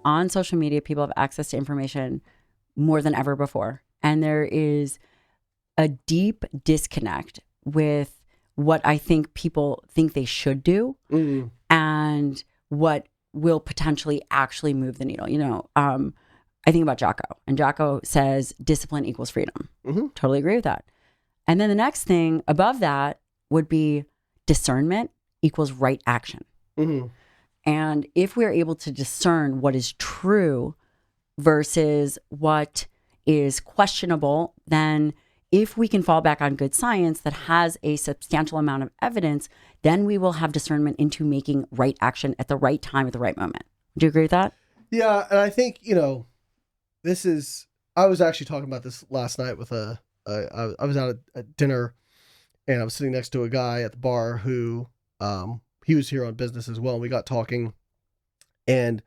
on social media, people have access to information more than ever before. And there is a deep disconnect with what I think people think they should do and what will potentially actually move the needle. I think about Jocko, and Jocko says discipline equals freedom. Totally agree with that. And then the next thing above that would be discernment equals right action. And if we're able to discern what is true versus what is questionable, then if we can fall back on good science that has a substantial amount of evidence, then we will have discernment into making right action at the right time, at the right moment. Do you agree with that? Yeah. And I think, I was actually talking about this last night with I was out at dinner, and I was sitting next to a guy at the bar who, he was here on business as well. And we got talking, and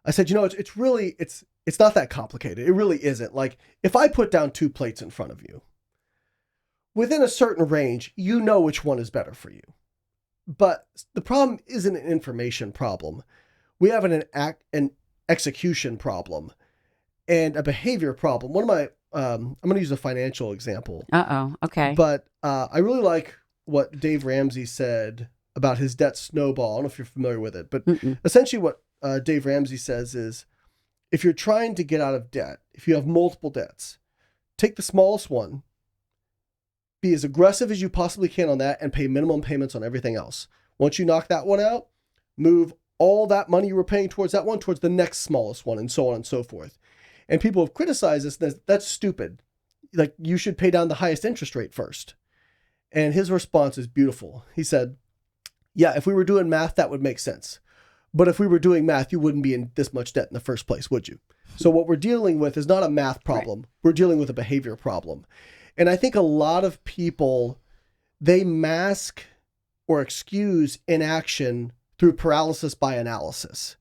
I said, it's really, it's not that complicated. It really isn't. Like, if I put down 2 plates in front of you, within a certain range, you know which one is better for you. But the problem isn't an information problem. We have an execution problem and a behavior problem. One of my, I'm going to use a financial example. Okay. But I really like what Dave Ramsey said about his debt snowball. I don't know if you're familiar with it, but essentially what Dave Ramsey says is, if you're trying to get out of debt, if you have multiple debts, take the smallest one, be as aggressive as you possibly can on that, and pay minimum payments on everything else. Once you knock that one out, move all that money you were paying towards that one towards the next smallest one, and so on and so forth. And people have criticized this. That's stupid. Like, you should pay down the highest interest rate first. And his response is beautiful. He said, yeah, if we were doing math, that would make sense. But if we were doing math, you wouldn't be in this much debt in the first place, would you? So what we're dealing with is not a math problem. Right. We're dealing with a behavior problem. And I think a lot of people, they mask or excuse inaction through paralysis by analysis.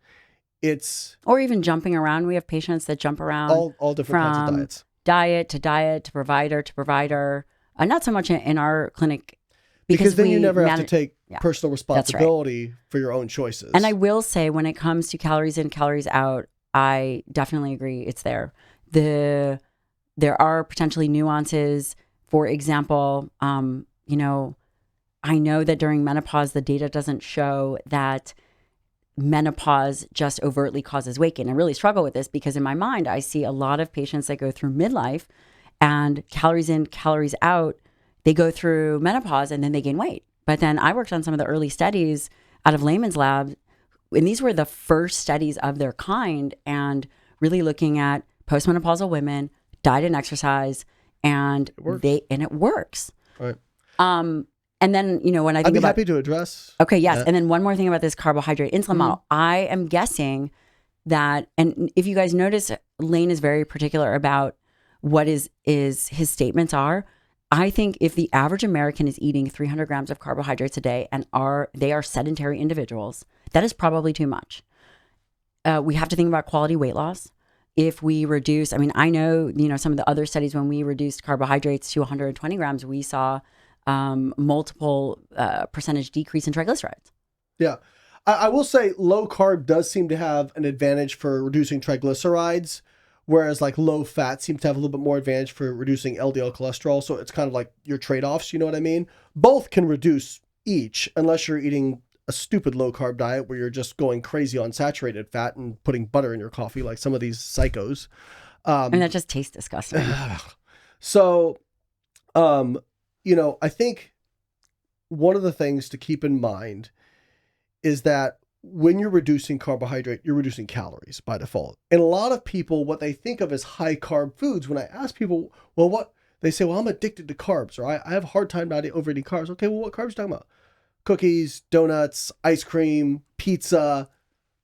Or even jumping around. We have patients that jump around all different kinds of diets. Diet to provider. Not so much in our clinic. Because then you never have to take personal responsibility for your own choices. And I will say, when it comes to calories in, calories out, I definitely agree it's there. There are potentially nuances. For example, I know that during menopause, the data doesn't show that menopause just overtly causes weight gain. I really struggle with this because in my mind, I see a lot of patients that go through midlife and calories in, calories out, they go through menopause and then they gain weight. But then I worked on some of the early studies out of Layman's lab, and these were the first studies of their kind, and really looking at postmenopausal women, diet and exercise, and it works. Right. And then, when I think I'd be happy to address. Okay, yes. And then one more thing about this carbohydrate insulin model. I am guessing that, and if you guys notice, Layne is very particular about what his statements are. I think if the average American is eating 300 grams of carbohydrates a day and they are sedentary individuals, that is probably too much. We have to think about quality weight loss. If we reduce, I know, some of the other studies, when we reduced carbohydrates to 120 grams, we saw multiple percentage decrease in triglycerides. Yeah. I will say low carb does seem to have an advantage for reducing triglycerides, whereas like low fat seems to have a little bit more advantage for reducing LDL cholesterol. So it's kind of like your trade-offs, you know what I mean? Both can reduce each, unless you're eating a stupid low carb diet where you're just going crazy on saturated fat and putting butter in your coffee like some of these psychos. That just tastes disgusting. So, I think one of the things to keep in mind is that when you're reducing carbohydrate, you're reducing calories by default. And a lot of people, what they think of as high carb foods, when I ask people, well, what they say, well, I'm addicted to carbs, or I have a hard time not overeating carbs. Okay, well, what carbs are you talking about? Cookies, donuts, ice cream, pizza.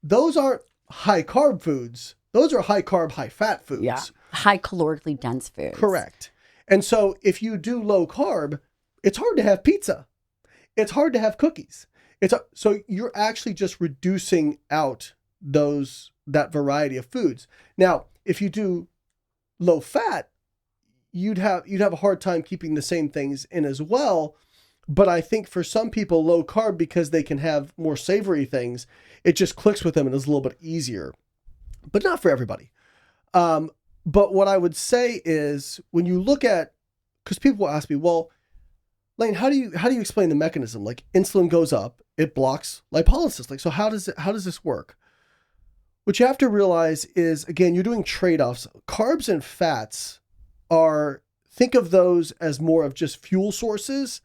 Those aren't high carb foods. Those are high carb, high fat foods. Yeah. High calorically dense foods. Correct. And so if you do low carb, it's hard to have pizza. It's hard to have cookies. So you're actually just reducing out that variety of foods. Now, if you do low fat, you'd have a hard time keeping the same things in as well. But I think for some people, low carb, because they can have more savory things, it just clicks with them and is a little bit easier. but not for everybody. But what I would say is when you look at, because people will ask me, well, Layne, how do you explain the mechanism? Like insulin goes up, it blocks lipolysis. Like, so how does this work? What you have to realize is, again, you're doing trade-offs. Carbs and fats think of those as more of just fuel sources.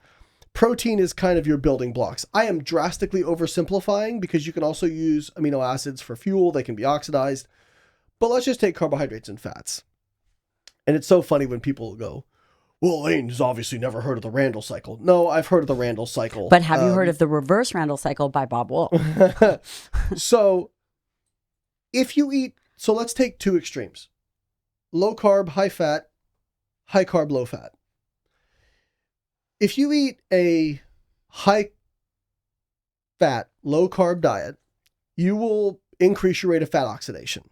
Protein is kind of your building blocks. I am drastically oversimplifying because you can also use amino acids for fuel. They can be oxidized. But let's just take carbohydrates and fats. And it's so funny when people go, well, Layne's obviously never heard of the Randall cycle. No, I've heard of the Randall cycle. But have you heard of the reverse Randall cycle by Bob Wolf? So let's take two extremes. Low carb, high fat, high carb, low fat. If you eat a high fat, low carb diet, you will increase your rate of fat oxidation.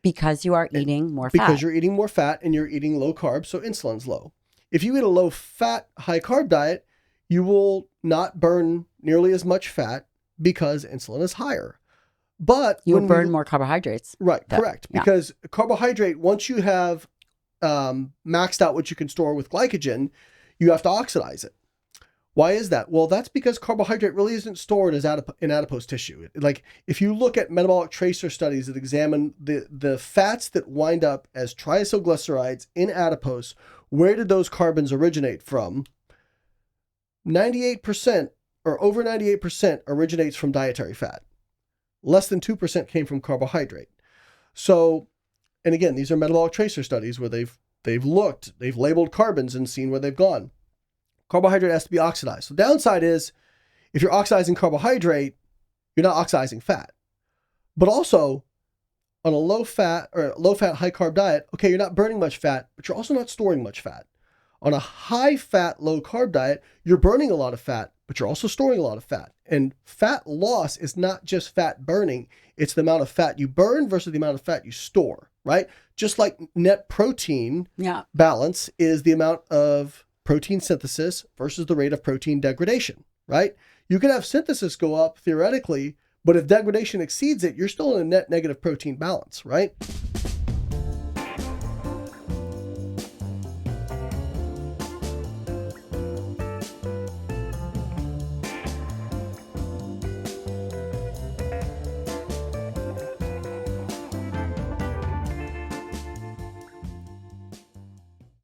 Because you are eating more fat. Because you're eating more fat and you're eating low carb, so insulin's low. If you eat a low fat, high carb diet, you will not burn nearly as much fat because insulin is higher. But you will burn more carbohydrates. Right, correct. Yeah. Because carbohydrate, once you have maxed out what you can store with glycogen, you have to oxidize it. Why is that? Well, that's because carbohydrate really isn't stored as in adipose tissue. Like if you look at metabolic tracer studies that examine the fats that wind up as triacylglycerides in adipose, where did those carbons originate from? 98% or over 98% originates from dietary fat. Less than 2% came from carbohydrate. So, and again, these are metabolic tracer studies where they've labeled carbons and seen where they've gone. Carbohydrate has to be oxidized. So downside is if you're oxidizing carbohydrate, you're not oxidizing fat. But also on a low fat, high carb diet, okay, you're not burning much fat, but you're also not storing much fat. On a high fat, low carb diet, you're burning a lot of fat, but you're also storing a lot of fat. And fat loss is not just fat burning, it's the amount of fat you burn versus the amount of fat you store, right? Just like net protein balance is the amount of protein synthesis versus the rate of protein degradation, right? You can have synthesis go up theoretically, but if degradation exceeds it, you're still in a net negative protein balance, right?